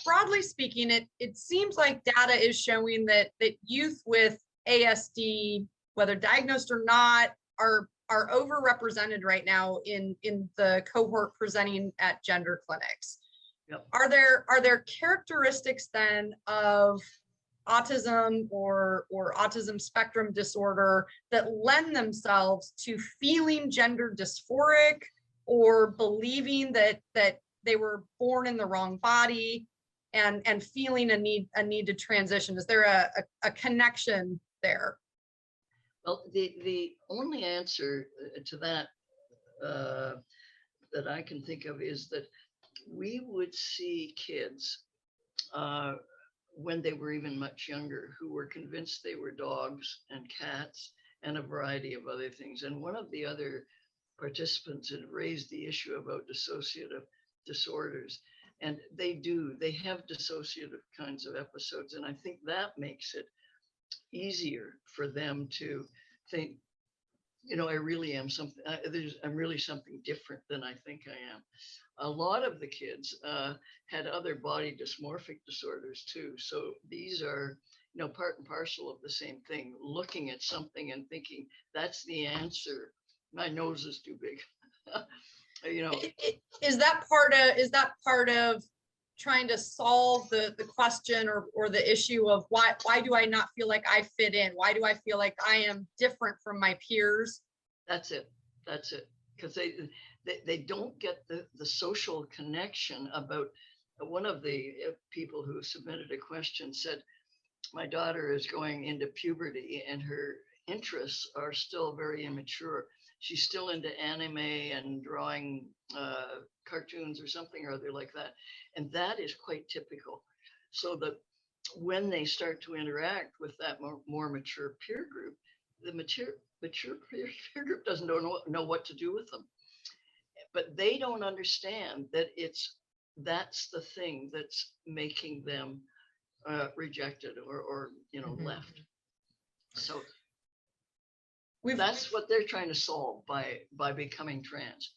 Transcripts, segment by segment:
broadly speaking, it seems like data is showing that youth with ASD, whether diagnosed or not, are overrepresented right now in the cohort presenting at gender clinics. Yep. Are there characteristics then of autism or autism spectrum disorder that lend themselves to feeling gender dysphoric or believing that they were born in the wrong body and feeling a need to transition? Is there a connection there? Well, the only answer to that that I can think of is that we would see kids when they were even much younger who were convinced they were dogs and cats and a variety of other things. And one of the other participants had raised the issue about dissociative disorders. And they have dissociative kinds of episodes. And I think that makes it easier for them to think, I really am something, I'm really something different than I think I am. A lot of the kids had other body dysmorphic disorders too. So these are, part and parcel of the same thing, looking at something and thinking that's the answer. My nose is too big. Is that part of trying to solve the question or the issue of why do I not feel like I fit in? Why do I feel like I am different from my peers? That's it. Because they don't get the social connection about. One of the people who submitted a question said, my daughter is going into puberty and her interests are still very immature. She's still into anime and drawing cartoons or something or other like that. And that is quite typical. So that when they start to interact with that more mature peer group, the mature peer group doesn't know what to do with them. But they don't understand that that's the thing that's making them rejected or left. So that's what they're trying to solve by becoming trans.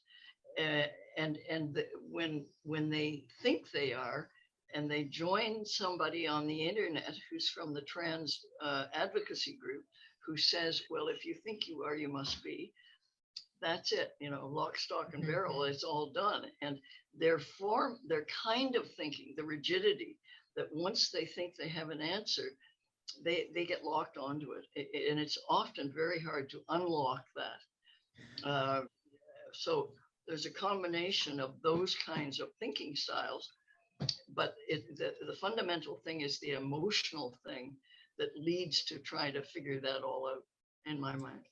When they think they are, and they join somebody on the internet who's from the trans advocacy group who says, well, if you think you are, you must be. That's it, lock, stock, and barrel. It's all done. And their kind of thinking, the rigidity that once they think they have an answer, they get locked onto it. And it's often very hard to unlock that. So there's a combination of those kinds of thinking styles, but the fundamental thing is the emotional thing that leads to try to figure that all out, in my mind.